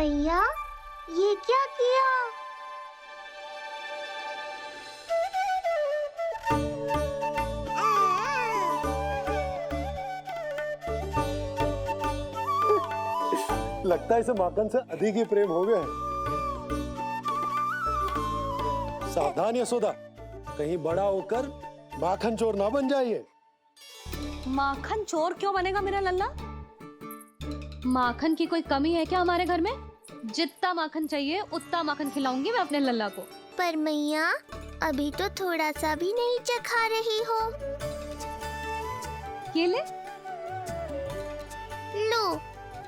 मैया, ये क्या किया? लगता है इसे माखन से अधिक ही प्रेम हो गया है। सावधान यशोदा, कहीं बड़ा होकर माखन चोर ना बन जाइए। माखन चोर क्यों बनेगा मेरा लल्ला? माखन की कोई कमी है क्या हमारे घर में? जितना माखन चाहिए उतना माखन खिलाऊंगी मैं अपने लल्ला को। पर मैया, अभी तो थोड़ा सा भी नहीं चखा रही हो। ये ले। लो,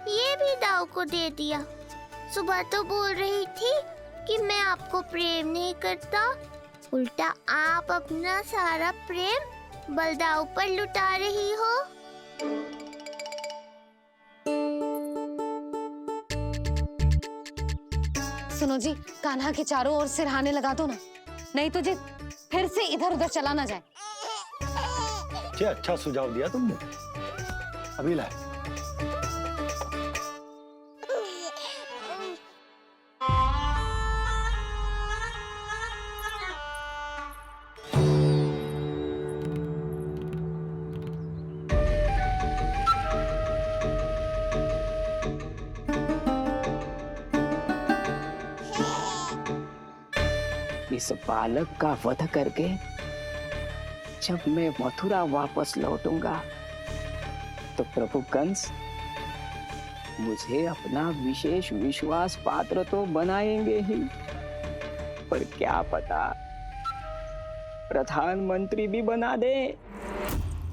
ये भी दाऊ को दे दिया। सुबह तो बोल रही थी कि मैं आपको प्रेम नहीं करता, उल्टा आप अपना सारा प्रेम बलदाऊ पर लुटा रही हो। सुनो जी, कान्हा के चारों ओर सिरहाने लगा दो ना, नहीं तो जी फिर से इधर उधर चला ना जाए। अच्छा सुझाव दिया तुमने। अभी लाए। इस बालक का वध करके जब मैं मथुरा वापस लौटूंगा तो प्रभु कंस मुझे अपना विशेष विश्वास पात्र तो बनाएंगे ही, पर क्या पता प्रधानमंत्री भी बना दे।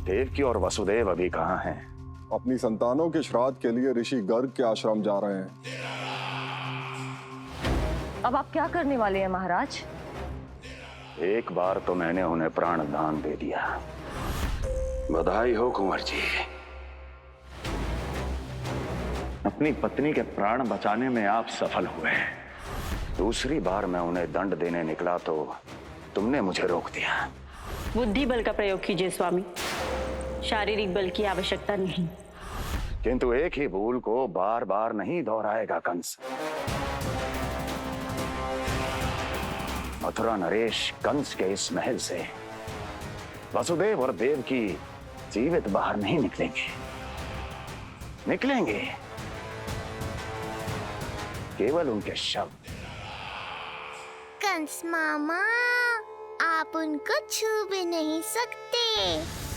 देवकी और वसुदेव अभी कहाँ हैं? अपनी संतानों के श्राद्ध के लिए ऋषि गर्ग के आश्रम जा रहे हैं। अब आप क्या करने वाले हैं महाराज? एक बार तो मैंने उन्हें प्राण दान दे दिया। बधाई हो कुंवर जी। अपनी पत्नी के प्राण बचाने में आप सफल हुए। दूसरी बार मैं उन्हें दंड देने निकला तो तुमने मुझे रोक दिया। बुद्धि बल का प्रयोग कीजिए स्वामी, शारीरिक बल की आवश्यकता नहीं। किंतु एक ही भूल को बार बार नहीं दोहराएगा कंस। मथुरा नरेश कंस के इस महल से वसुदेव और देवकी जीवित बाहर नहीं निकलेंगे, केवल उनके शव। कंस मामा, आप उनको छू भी नहीं सकते।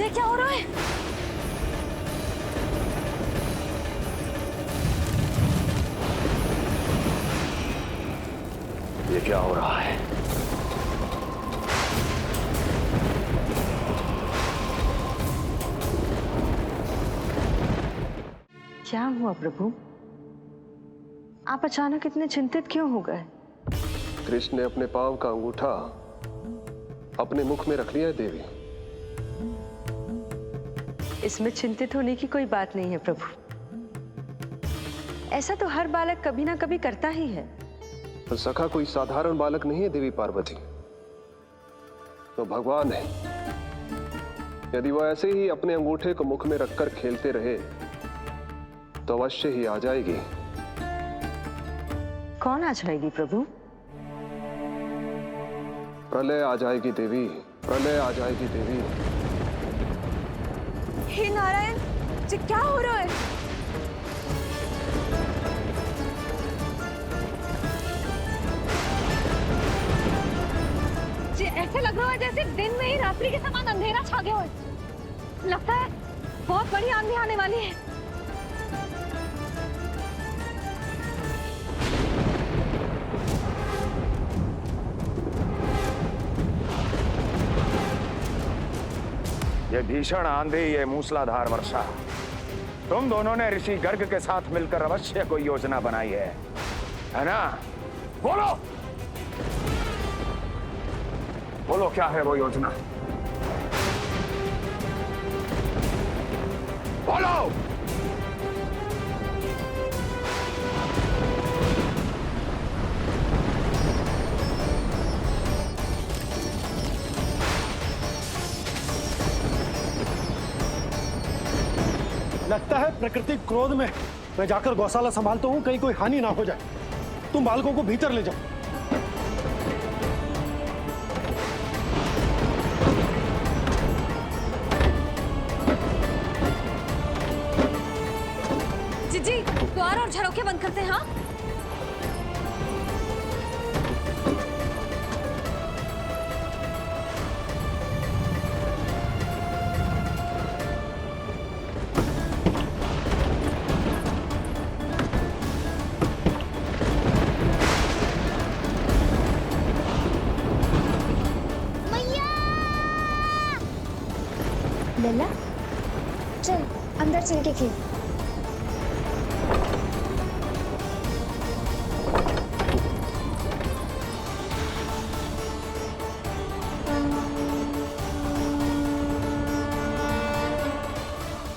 ये क्या हो रहा है? ये क्या हो रहा है? क्या हुआ प्रभु? आप अचानक इतने चिंतित क्यों हो गए? कृष्ण ने अपने पांव का अंगूठा अपने मुख में रख लिया है देवी। इसमें चिंतित होने की कोई बात नहीं है प्रभु। ऐसा तो हर बालक कभी ना कभी करता ही है। तो सखा कोई साधारण बालक नहीं है देवी पार्वती, तो भगवान है। यदि वह ऐसे ही अपने अंगूठे को मुख में रखकर खेलते रहे तो अवश्य ही आ जाएगी। कौन आ जाएगी प्रभु? प्रलय आ जाएगी देवी, प्रलय आ जाएगी देवी। हे नारायण जी, क्या हो रहा है? जी ऐसे लग रहा है जैसे दिन में ही रात्रि के समान अंधेरा छा गया हो। लगता है बहुत बड़ी आंधी आने वाली है। ये भीषण आंधी, ये मूसलाधार वर्षा, तुम दोनों ने ऋषि गर्ग के साथ मिलकर अवश्य कोई योजना बनाई है ना? बोलो बोलो, क्या है वो योजना? बोलो। लगता है प्रकृति क्रोध में। मैं जाकर गौशाला संभालता हूँ, कहीं कोई हानि ना हो जाए। तुम बालकों को भीतर ले जाओ। जी द्वार और झरोखे बंद करते हैं। हाँ लला, चल अंदर चल के खेल।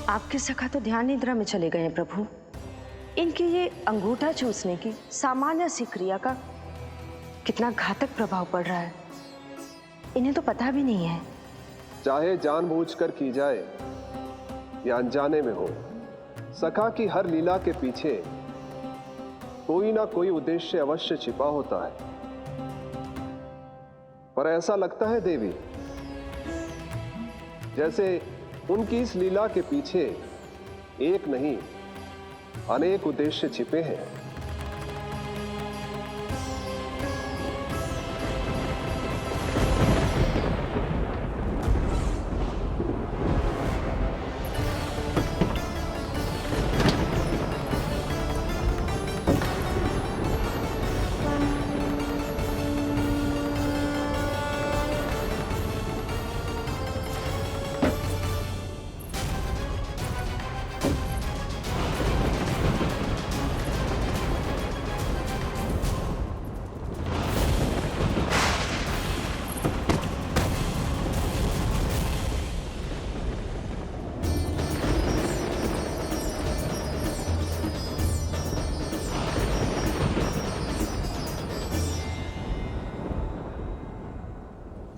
आपके सखा तो ध्यान निद्रा में चले गए हैं प्रभु। इनकी ये अंगूठा चूसने की सामान्य सी क्रिया का कितना घातक प्रभाव पड़ रहा है, इन्हें तो पता भी नहीं है। चाहे जानबूझकर की जाए या अनजाने में हो, सखा की हर लीला के पीछे कोई ना कोई उद्देश्य अवश्य छिपा होता है। पर ऐसा लगता है देवी जैसे उनकी इस लीला के पीछे एक नहीं अनेक उद्देश्य छिपे हैं।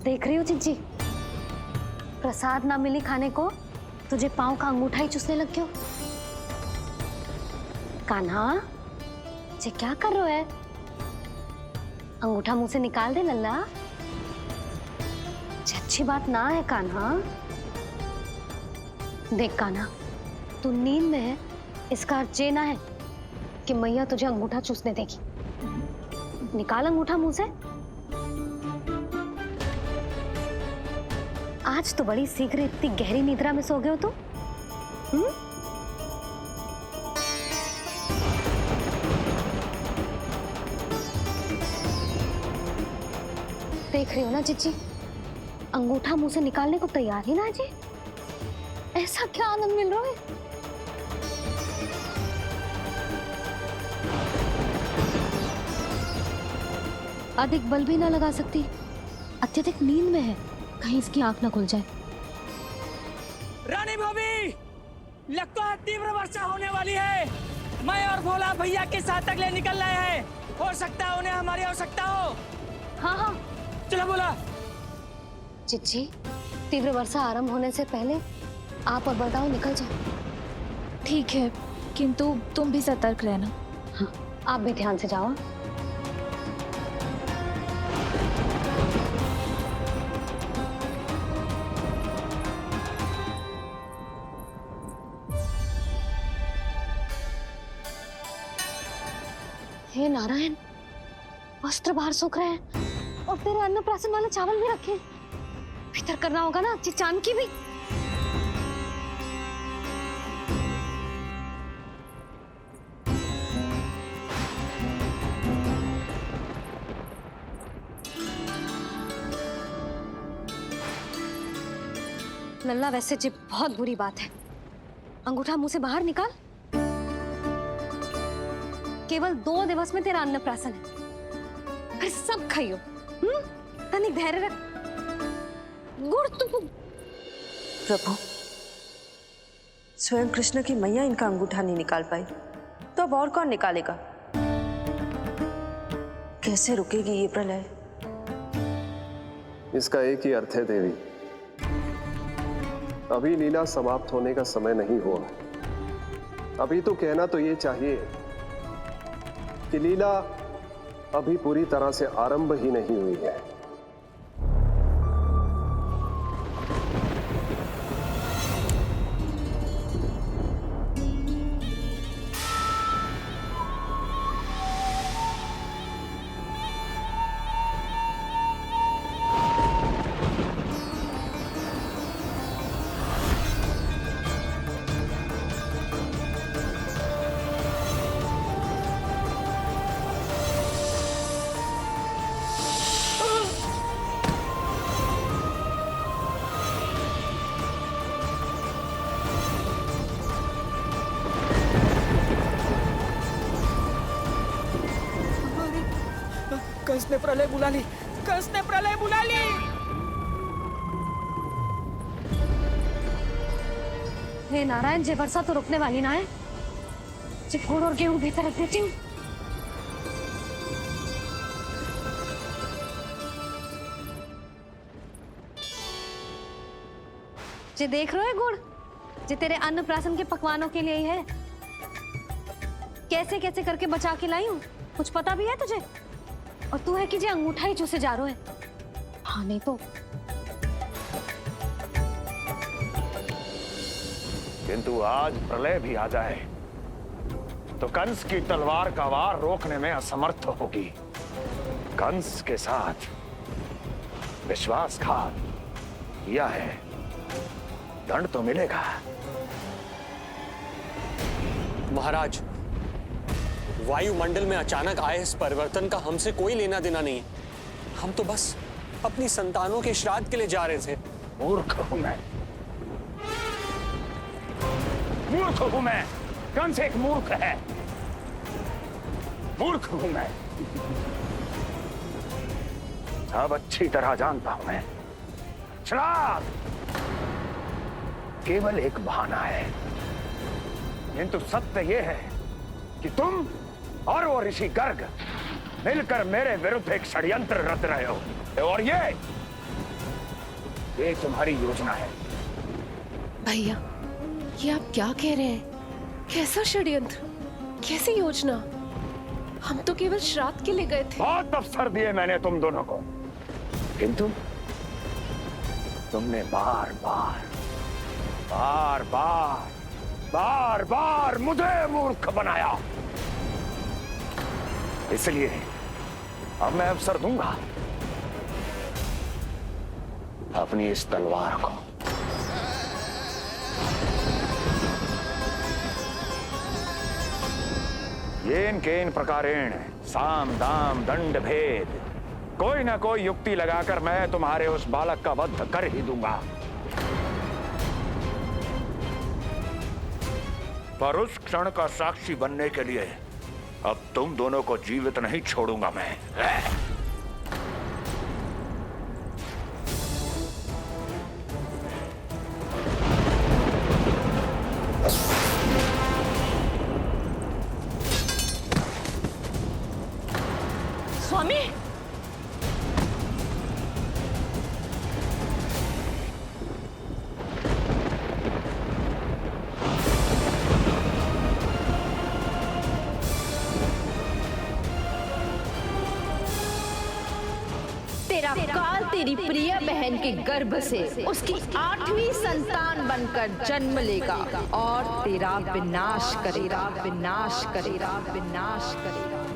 देख रही हो चिज्जी, प्रसाद ना मिली खाने को, तुझे पांव का अंगूठा ही चूसने लग गयो। कान्हा, ये क्या कर रहे हो है? अंगूठा मुंह से निकाल दे लल्ला। अच्छी बात ना है कान्हा। देख कान्हा, तू नींद में है, इसका अर्थ ये ना है कि मैया तुझे अंगूठा चूसने देगी। निकाल अंगूठा मुंह से। आज तो बड़ी शीघ्र इतनी गहरी निद्रा में सो गए हो तुम। देख रही हो ना चिच्ची, अंगूठा मुंह से निकालने को तैयार ही ना जी। ऐसा क्या आनंद मिल रहा है? अधिक बल भी ना लगा सकती, अत्यधिक नींद में है, कहीं इसकी आंख ना खुल जाए। रानी भाभी, लगता है तीव्र वर्षा होने वाली है। मैं और भोला भैया के साथ अगले निकल रहे हैं। हो सकता है उन्हें हमारी आवश्यकता हो। हाँ हाँ चलो भोला। चिच्ची, तीव्र वर्षा आरंभ होने से पहले आप और बलदाऊ निकल जाओ। ठीक है, किंतु तुम भी सतर्क रहना। हाँ, आप भी ध्यान से जाओ। हे नारायण, वस्त्र बाहर सूख रहे हैं और तेरे अन्नप्राशन वाले चावल भी रखे हैं। भीतर करना होगा ना चिचान की भी। लल्ला, वैसे जी बहुत बुरी बात है। अंगूठा मुंह से बाहर निकाल। केवल 2 दिवस में तेरा अन्नप्राशन है, फिर सब खाइयो। तनिक धैर्य रख। गुड़ तू। प्रभु, स्वयं कृष्ण की मैया इनका अंगूठा नहीं निकाल पाई, तो अब और कौन निकालेगा? कैसे रुकेगी ये प्रलय? इसका एक ही अर्थ है देवी, अभी लीला समाप्त होने का समय नहीं हुआ। अभी तो कहना तो ये चाहिए कि लीला अभी पूरी तरह से आरंभ ही नहीं हुई है। कंस ने प्रलय बुला ली। कंस ने प्रलय बुला ली। हे नारायण, जे वर्षा तो रुकने वाली ना है। जे गुड़ और गेहूं भीतर रख देती हूँ। जे देख रहे हो गुड़, जे तेरे अन्नप्राशन के पकवानों के लिए ही है। कैसे कैसे करके बचा के लाई हूँ, कुछ पता भी है तुझे? और तू है कि जे अंगूठा ही चूसे जा रहा है। हाँ नहीं तो। किंतु आज प्रलय भी आ जाए तो कंस की तलवार का वार रोकने में असमर्थ होगी। कंस के साथ विश्वासघात किया है, दंड तो मिलेगा। महाराज, वायुमंडल में अचानक आए इस परिवर्तन का हमसे कोई लेना देना नहीं है। हम तो बस अपनी संतानों के श्राद्ध के लिए जा रहे थे। मूर्ख हूं मैं, मूर्ख हूं मैं। कंस एक मूर्ख है, मूर्ख हूं मैं। अब अच्छी तरह जानता हूं मैं, श्राद्ध केवल एक बहाना है। किंतु सत्य यह है कि तुम और वो ऋषि गर्ग मिलकर मेरे विरुद्ध एक षड्यंत्र रच रहे हो, और ये तुम्हारी योजना है। भैया, ये आप क्या कह रहे हैं? कैसा षड्यंत्र, कैसी योजना? हम तो केवल श्राद्ध के लिए गए थे। बहुत अवसर दिए मैंने तुम दोनों को, किंतु तुमने बार बार बार बार बार बार मुझे मूर्ख बनाया। इसलिए अब मैं अवसर दूंगा अपनी इस तलवार को। येन केन प्रकारेण साम दाम दंड भेद, कोई ना कोई युक्ति लगाकर मैं तुम्हारे उस बालक का वध कर ही दूंगा। पर उस क्षण का साक्षी बनने के लिए अब तुम दोनों को जीवित नहीं छोड़ूंगा मैं। स्वामी, तेरा काल तेरी प्रिय बहन के गर्भ से उसकी 8वीं संतान बनकर जन्म लेगा और तेरा विनाश करेगा, विनाश करेगा, विनाश करेगा।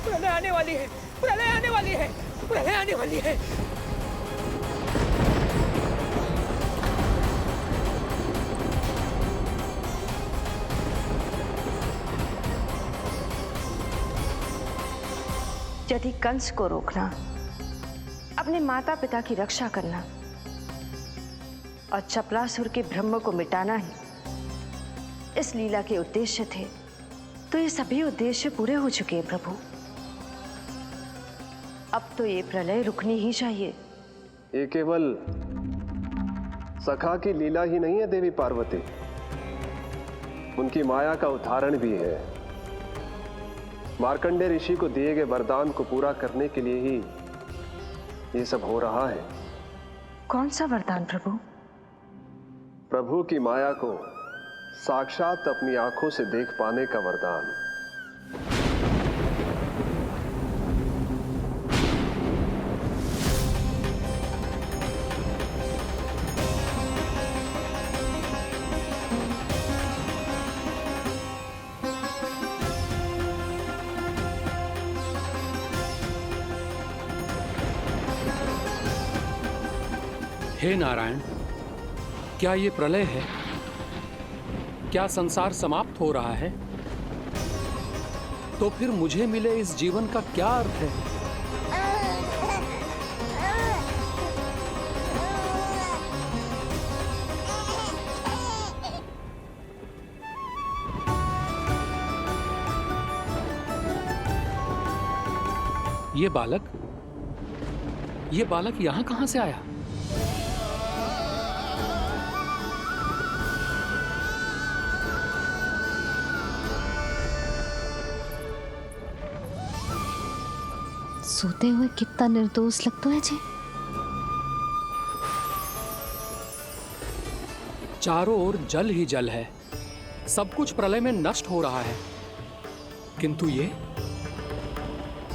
प्रलय आने वाली है, प्रलय आने वाली है, प्रलय आने वाली है। यदि कंस को रोकना, अपने माता पिता की रक्षा करना और चपलासुर के ब्रह्म को मिटाना ही इस लीला के उद्देश्य थे, तो ये सभी उद्देश्य पूरे हो चुके हैं प्रभु। अब तो ये प्रलय रुकनी ही चाहिए। ये केवल सखा की लीला ही नहीं है देवी पार्वती, उनकी माया का उदाहरण भी है। मार्कंडेय ऋषि को दिए गए वरदान को पूरा करने के लिए ही ये सब हो रहा है। कौन सा वरदान प्रभु? प्रभु की माया को साक्षात अपनी आंखों से देख पाने का वरदान। हे नारायण, क्या ये प्रलय है? क्या संसार समाप्त हो रहा है? तो फिर मुझे मिले इस जीवन का क्या अर्थ है? ये बालक यहां कहां से आया? सोते हुए कितना निर्दोष लगता है जी। चारों ओर जल ही जल है, सब कुछ प्रलय में नष्ट हो रहा है, किंतु ये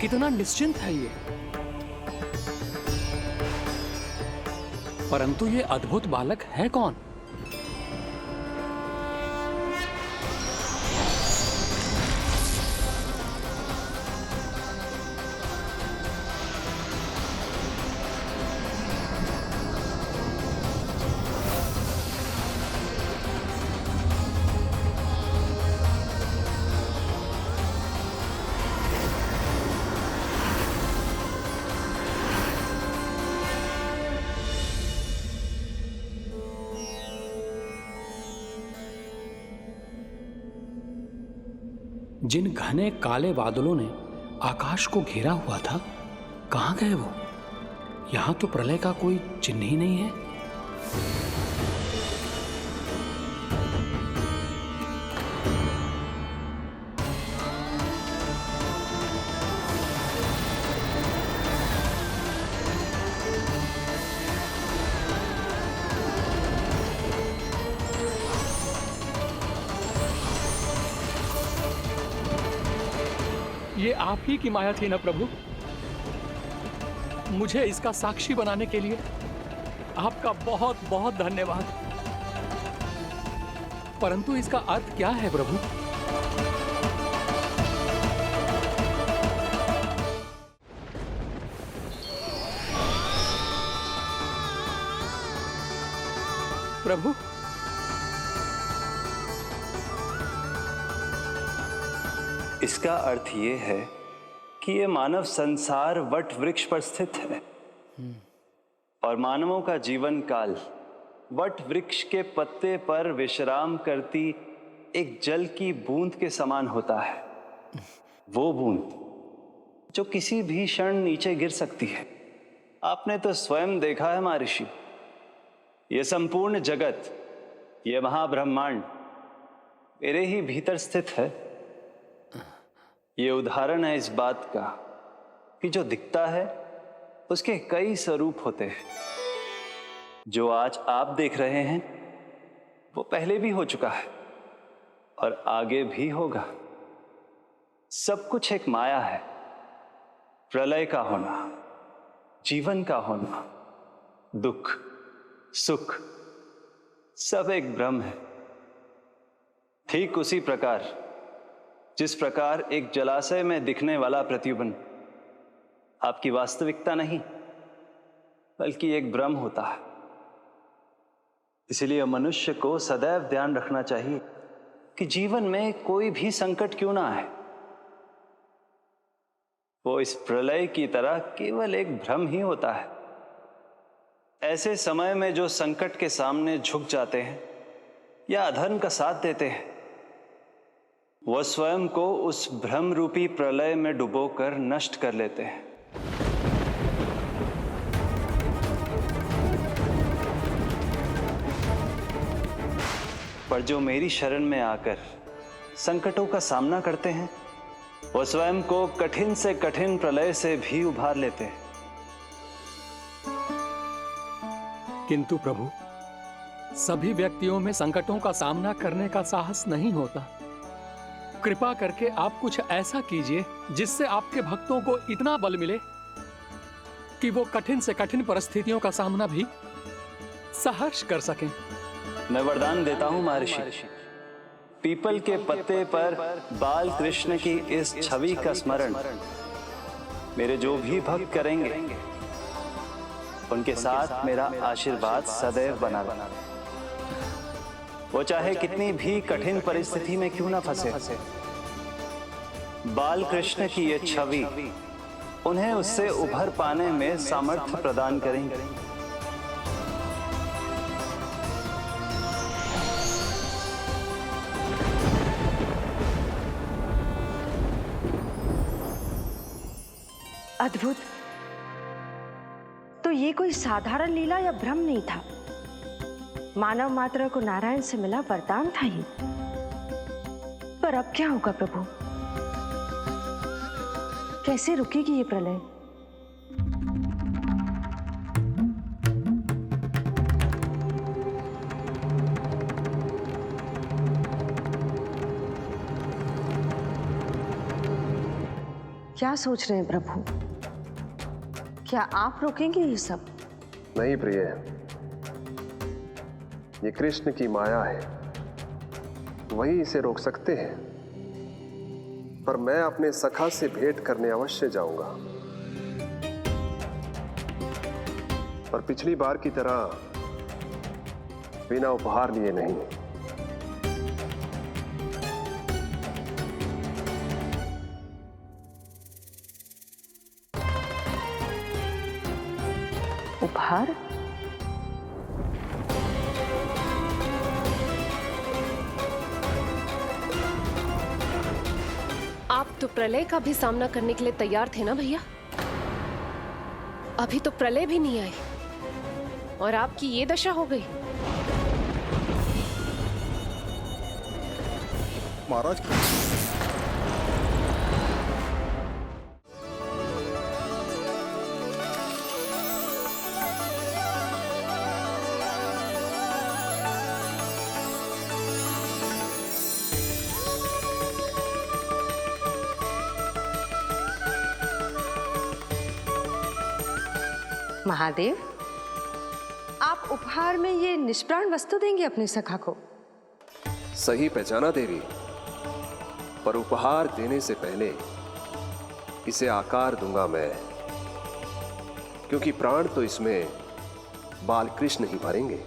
कितना निश्चिंत है ये। परंतु ये अद्भुत बालक है कौन? जिन घने काले बादलों ने आकाश को घेरा हुआ था, कहां गए वो? यहां तो प्रलय का कोई चिन्ह ही नहीं है। ये आप ही की माया थी ना प्रभु? मुझे इसका साक्षी बनाने के लिए आपका बहुत बहुत धन्यवाद। परंतु इसका अर्थ क्या है प्रभु? प्रभु, इसका अर्थ ये है कि ये मानव संसार वट वृक्ष पर स्थित है और मानवों का जीवन काल वट वृक्ष के पत्ते पर विश्राम करती एक जल की बूंद के समान होता है। वो बूंद जो किसी भी क्षण नीचे गिर सकती है। आपने तो स्वयं देखा है महर्षि, ये संपूर्ण जगत, ये महाब्रह्मांड मेरे ही भीतर स्थित है। ये उदाहरण है इस बात का कि जो दिखता है उसके कई स्वरूप होते हैं। जो आज आप देख रहे हैं वो पहले भी हो चुका है और आगे भी होगा। सब कुछ एक माया है। प्रलय का होना, जीवन का होना, दुख सुख सब एक भ्रम है। ठीक उसी प्रकार जिस प्रकार एक जलाशय में दिखने वाला प्रतिबिंब आपकी वास्तविकता नहीं बल्कि एक भ्रम होता है। इसलिए मनुष्य को सदैव ध्यान रखना चाहिए कि जीवन में कोई भी संकट क्यों ना आए, वो इस प्रलय की तरह केवल एक भ्रम ही होता है। ऐसे समय में जो संकट के सामने झुक जाते हैं या अधर्म का साथ देते हैं, वह स्वयं को उस भ्रम रूपी प्रलय में डुबोकर नष्ट कर लेते हैं। पर जो मेरी शरण में आकर संकटों का सामना करते हैं, वो स्वयं को कठिन से कठिन प्रलय से भी उभार लेते हैं। किंतु प्रभु, सभी व्यक्तियों में संकटों का सामना करने का साहस नहीं होता। कृपा करके आप कुछ ऐसा कीजिए जिससे आपके भक्तों को इतना बल मिले कि वो कठिन से कठिन परिस्थितियों का सामना भी सहर्ष कर सकें। मैं वरदान देता हूं महर्षि, पीपल के पत्ते पर बाल कृष्ण की इस छवि का स्मरण मेरे जो भी भक्त करेंगे उनके साथ मेरा आशीर्वाद सदैव बना रहे। वो चाहे कितनी भी कठिन परिस्थिति में क्यों ना फंसे, बाल कृष्ण की ये छवि उन्हें उससे उभर पाने में सामर्थ्य प्रदान करेंगे। अद्भुत। तो ये कोई साधारण लीला या भ्रम नहीं था, मानव मात्र को नारायण से मिला वरदान था ही। पर अब क्या होगा प्रभु? कैसे रुकेगी ये प्रलय? क्या सोच रहे हैं प्रभु? क्या आप रोकेंगे ये सब? नहीं प्रिय, ये कृष्ण की माया है, वही इसे रोक सकते हैं। पर मैं अपने सखा से भेंट करने अवश्य जाऊंगा। पर पिछली बार की तरह बिना उपहार लिए नहीं। उपहार? आप तो प्रलय का भी सामना करने के लिए तैयार थे ना भैया? अभी तो प्रलय भी नहीं आई और आपकी ये दशा हो गई। महाराज, महादेव, आप उपहार में ये निष्प्राण वस्तु देंगे अपने सखा को? सही पहचाना देवी, पर उपहार देने से पहले इसे आकार दूंगा मैं, क्योंकि प्राण तो इसमें बाल कृष्ण ही भरेंगे।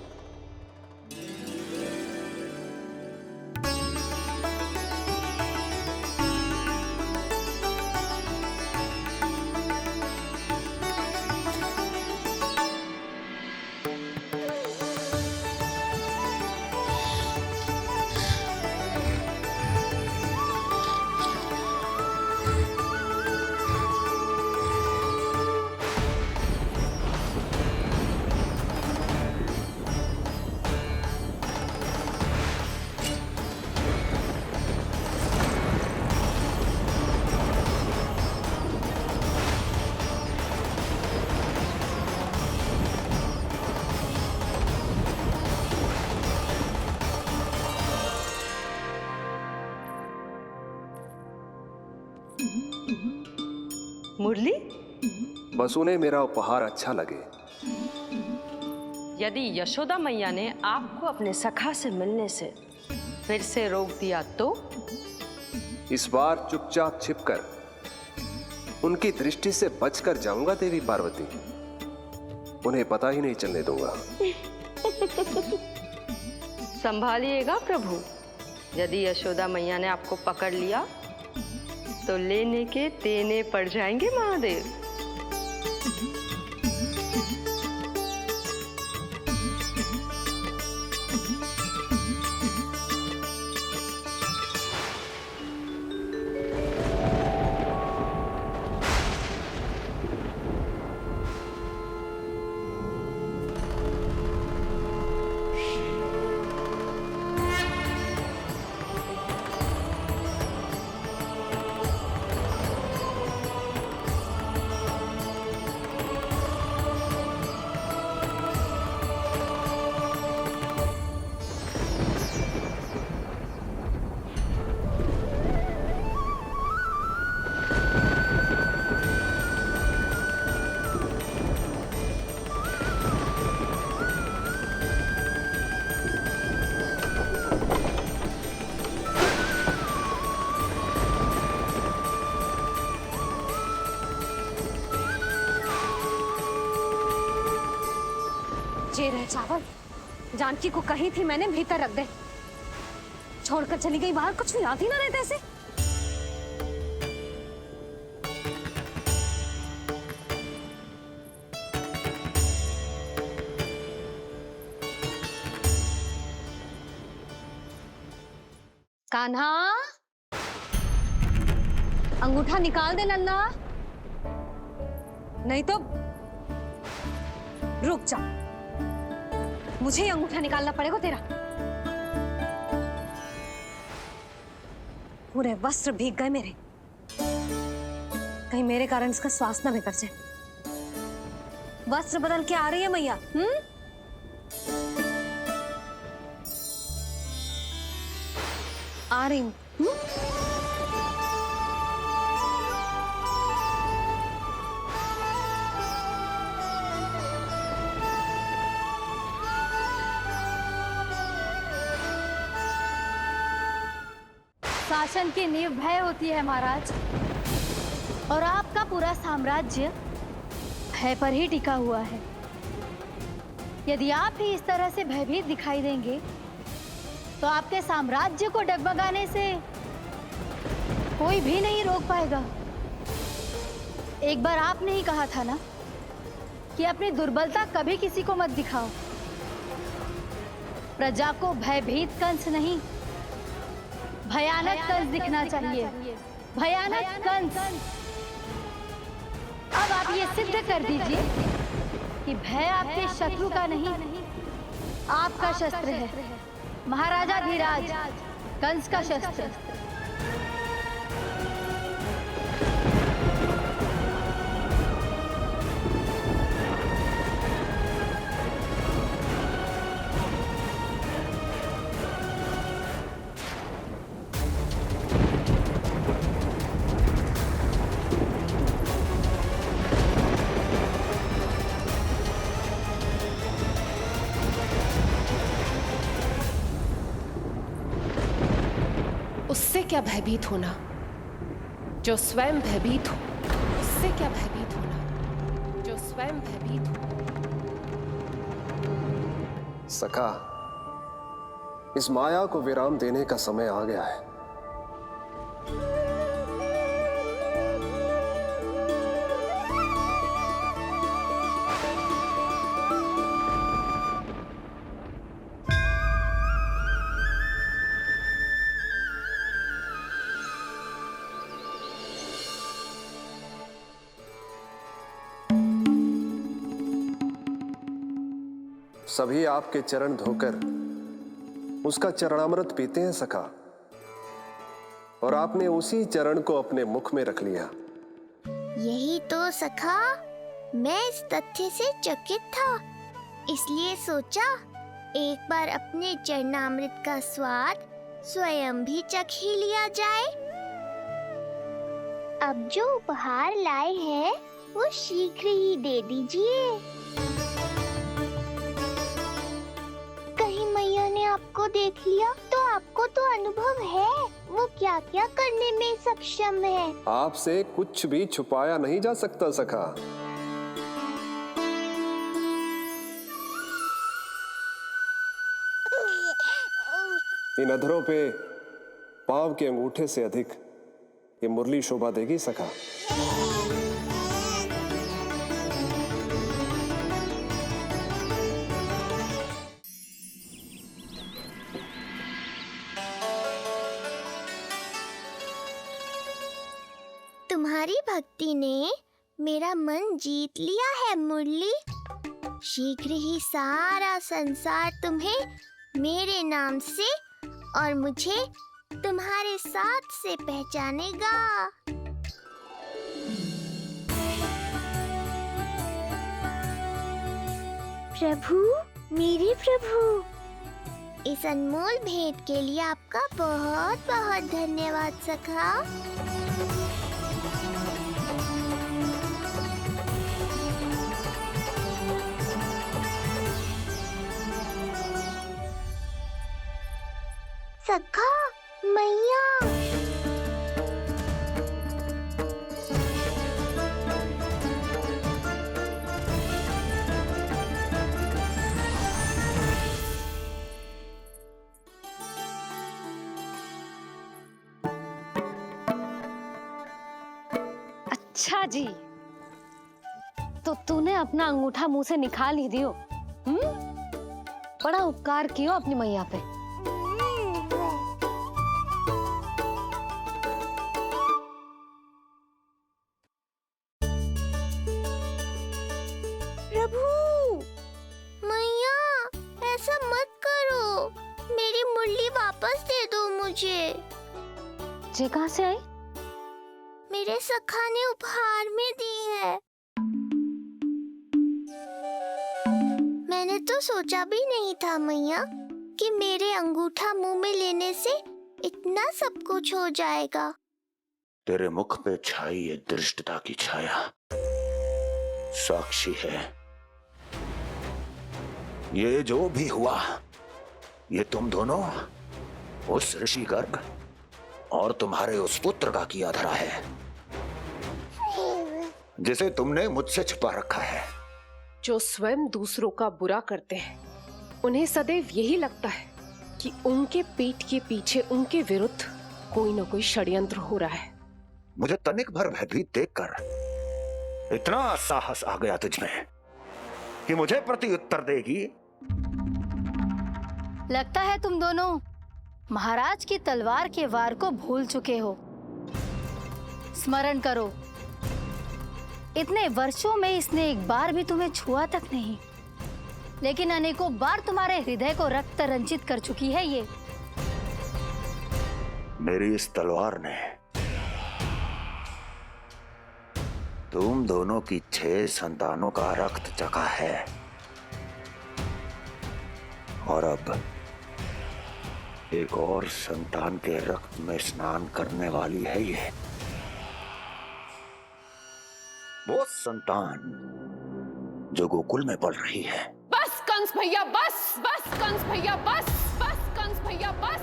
मुरली? बस उन्हें मेरा उपहार अच्छा लगे। यदि यशोदा मैया ने आपको अपने सखा से मिलने से फिर से रोक दिया तो? इस बार चुपचाप छिपकर उनकी दृष्टि से बचकर जाऊंगा देवी पार्वती। उन्हें पता ही नहीं चलने दूंगा। संभालिएगा प्रभु, यदि यशोदा मैया ने आपको पकड़ लिया तो लेने के देने पड़ जाएंगे महादेव। ये रहे चावल, जानकी को कही थी मैंने भीतर रख दे। छोड़कर चली गई बाहर, कुछ याद ही ना रहते ऐसे। कान्हा, अंगूठा निकाल दे नन्ना, नहीं तो रुक जा, मुझे ही अंगूठा निकालना पड़ेगा तेरा। पूरे वस्त्र भीग गए मेरे, कहीं मेरे कारण इसका श्वास ना बिगड़ जाए। वस्त्र बदल के आ रही है मैया। आ रही हूँ। शासन की नींव भय होती है महाराज, और आपका पूरा साम्राज्य भय पर ही टिका हुआ है। यदि आप ही इस तरह से भयभीत दिखाई देंगे तो आपके साम्राज्य को डगमगाने से कोई भी नहीं रोक पाएगा। एक बार आपने ही कहा था ना कि अपनी दुर्बलता कभी किसी को मत दिखाओ। प्रजा को भयभीत कंस नहीं, भयानक कंस दिखना चाहिए, भयानक कंस। अब आप ये सिद्ध कर दीजिए कि भय आपके शत्रु का नहीं, आपका शस्त्र है, महाराजा धीराज, कंस का शस्त्र। उससे क्या भयभीत होना, जो स्वयं भयभीत हो। उससे क्या भयभीत होना, जो स्वयं भयभीत हो। सखा, इस माया को विराम देने का समय आ गया है। सभी आपके चरण धोकर उसका चरणामृत पीते हैं सखा, और आपने उसी चरण को अपने मुख में रख लिया। यही तो सखा, मैं इस तथ्य से चकित था, इसलिए सोचा एक बार अपने चरणामृत का स्वाद स्वयं भी चख ही लिया जाए। अब जो उपहार लाए हैं वो शीघ्र ही दे दीजिए। कहीं मैया ने आपको देख लिया तो आपको तो अनुभव है वो क्या क्या करने में सक्षम है। आपसे कुछ भी छुपाया नहीं जा सकता सखा। इन अधरों पे पांव के अंगूठे से अधिक ये मुरली शोभा देगी सखा। तुम्हारी भक्ति ने मेरा मन जीत लिया है मुरली। शीघ्र ही सारा संसार तुम्हें मेरे नाम से और मुझे तुम्हारे साथ से पहचानेगा। प्रभु, मेरे प्रभु, इस अनमोल भेंट के लिए आपका बहुत बहुत धन्यवाद सखा। सखा, मैया। अच्छा जी, तो तूने अपना अंगूठा मुंह से निकाल ही दियो। बड़ा उपकार कियो अपनी मैया पे। प्रभु, मैया, ऐसा मत करो। मेरी मुरली वापस दे दो मुझे। ये कहाँ से आई? मेरे सखा ने उपहार में दी है। मैंने तो सोचा भी नहीं था मैया कि मेरे अंगूठा मुंह में लेने से इतना सब कुछ हो जाएगा। तेरे मुख पे छाई ये धृष्टता की छाया साक्षी है। ये जो भी हुआ, ये तुम दोनों, उस ऋषि गर्ग और तुम्हारे उस पुत्र का किया धरा है, जिसे तुमने मुझसे छुपा रखा है। जो स्वयं दूसरों का बुरा करते हैं, उन्हें सदैव यही लगता है कि उनके पीठ के पीछे उनके विरुद्ध कोई न कोई षड्यंत्र हो रहा है। मुझे तनिक भर भयभीत देखकर इतना साहस आ गया तुझमें कि मुझे प्रति उत्तर देगी। लगता है तुम दोनों महाराज की तलवार के वार को भूल चुके हो। स्मरण करो, इतने वर्षों में इसने एक बार भी तुम्हें छुआ तक नहीं, लेकिन अनेकों बार तुम्हारे हृदय को रक्त रंजित कर चुकी है ये। मेरी इस तलवार ने तुम दोनों की 6 संतानों का रक्त चखा है, और अब एक और संतान के रक्त में स्नान करने वाली है ये। वो संतान जो गोकुल में पल रही है। बस कंस भैया, बस बस कंस भैया, बस बस कंस भैया, बस।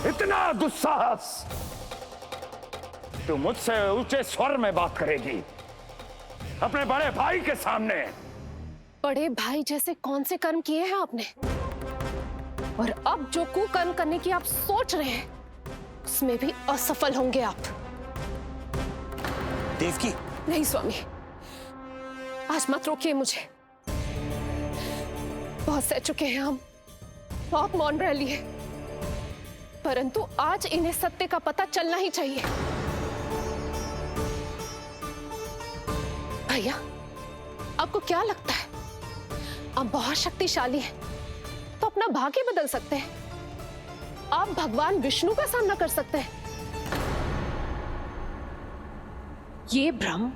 इतना दुस्साहस तू मुझसे ऊंचे स्वर में बात करेगी अपने बड़े भाई के सामने? बड़े भाई जैसे कौन से कर्म किए हैं आपने? और अब जो कुकर्म करने की आप सोच रहे हैं, उसमें भी असफल होंगे आप। देवकी, नहीं स्वामी, आज मत रोकिए मुझे। बहुत सह चुके हैं हम, बहुत मौन रह लिए, परंतु आज इन्हें सत्य का पता चलना ही चाहिए। भैया, आपको क्या लगता है आप बहुत शक्तिशाली हैं, तो अपना भाग्य बदल सकते हैं? आप भगवान विष्णु का सामना कर सकते हैं। ये भ्रम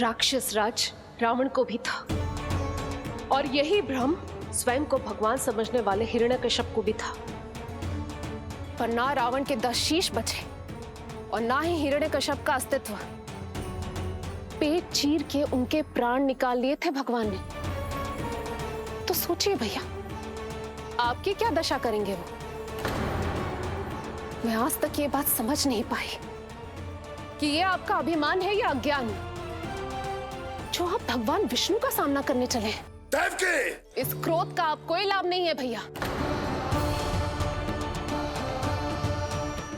राक्षस राज रावण को भी था, और यही भ्रम स्वयं को भगवान समझने वाले हिरण्यकश्यप को भी था। पर ना रावण के 10 शीश बचे और ना ही हिरण्यकश्यप का अस्तित्व। पेट चीर के उनके प्राण निकाल लिए थे भगवान ने। तो सोचिए भैया, आपकी क्या दशा करेंगे वो? मैं आज तक ये बात समझ नहीं पाई कि ये आपका अभिमान है या अज्ञान, जो आप भगवान विष्णु का सामना करने चले हैं। इस क्रोध का आप कोई लाभ नहीं है भैया।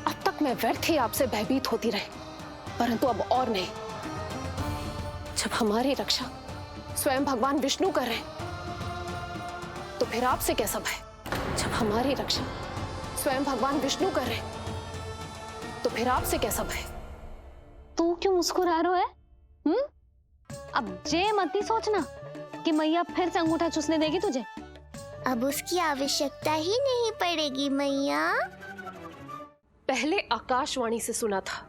अब तक मैं व्यर्थ ही आपसे भयभीत होती रही, परंतु अब और नहीं। जब हमारी रक्षा स्वयं भगवान विष्णु कर रहे हैं, तो फिर आपसे कैसा भय? जब हमारी रक्षा स्वयं भगवान विष्णु कर रहे हैं, तो फिर आपसे कैसा भय? तू क्यों मुस्कुरा रहा है? अब जे मत ही सोचना कि मैया फिर से अंगूठा चूसने देगी तुझे। अब उसकी आवश्यकता ही नहीं पड़ेगी मैया। पहले आकाशवाणी से सुना था,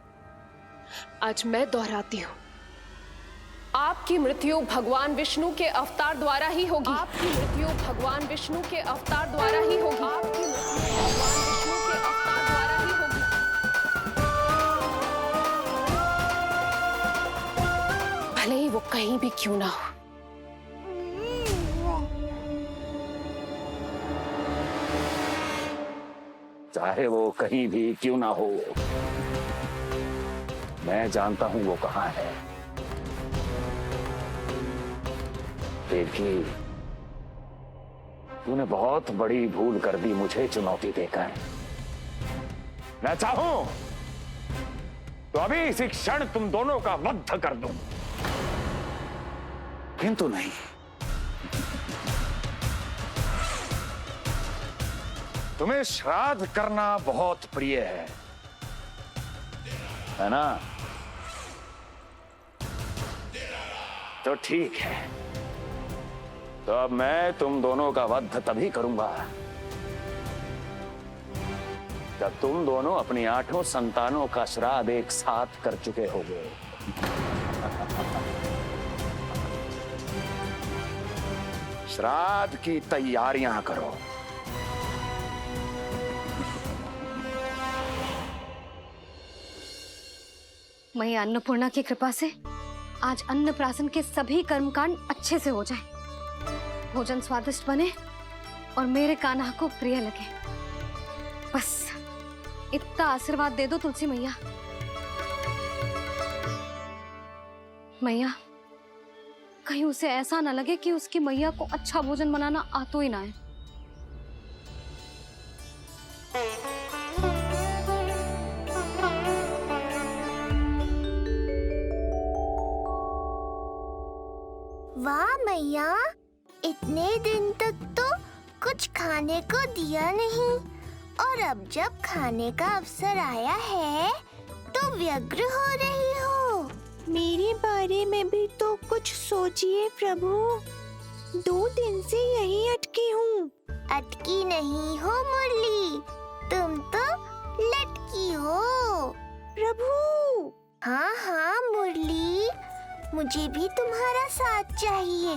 आज मैं दोहराती हूँ। आपकी मृत्यु भगवान विष्णु के अवतार द्वारा ही होगी। आपकी मृत्यु भगवान विष्णु के अवतार द्वारा ही होगी। आपकी मृत्यु भगवान विष्णु के अवतार द्वारा ही होगी। भले ही वो कहीं भी क्यों ना हो। चाहे वो कहीं भी क्यों ना हो, मैं जानता हूं वो कहां है। देखिए, तूने बहुत बड़ी भूल कर दी मुझे चुनौती देकर। मैं चाहूं तो अभी इसी क्षण तुम दोनों का वध कर दूं, किंतु नहीं। तुम्हें श्राद्ध करना बहुत प्रिय है ना? तो ठीक है, तो अब मैं तुम दोनों का वध तभी करूंगा जब तुम दोनों अपनी 8 संतानों का श्राद्ध एक साथ कर चुके होगे। श्राद्ध की तैयारियां करो। मैया अन्नपूर्णा की कृपा से आज अन्नप्राशन के सभी कर्मकांड अच्छे से हो जाए, भोजन स्वादिष्ट बने और मेरे कान्हा को प्रिय लगे। बस इतना आशीर्वाद दे दो तुलसी मैया। मैया, कहीं उसे ऐसा ना लगे कि उसकी मैया को अच्छा भोजन बनाना आता ही ना है। वाह मैया, इतने दिन तक तो कुछ खाने को दिया नहीं, और अब जब खाने का अवसर आया है तो व्यग्र हो रही हो। मेरे बारे में भी तो कुछ सोचिए प्रभु। 2 दिन से यहीं अटकी हूँ। अटकी नहीं हो मुरली, तुम तो लटकी हो प्रभु। हाँ हाँ मुरली, मुझे भी तुम्हारा साथ चाहिए,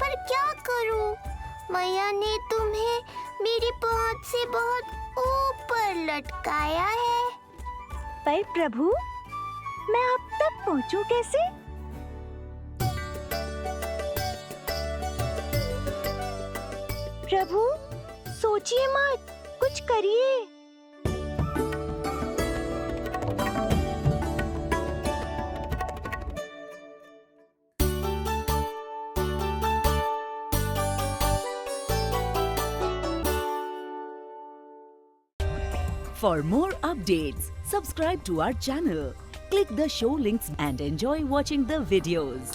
पर क्या करूं? मैया ने तुम्हें मेरी पहुंच से बहुत ऊपर लटकाया है। पर प्रभु, मैं अब तक पहुंचूं कैसे? प्रभु, सोचिए मत, कुछ करिए। For more updates, subscribe to our channel, click the show links and enjoy watching the videos.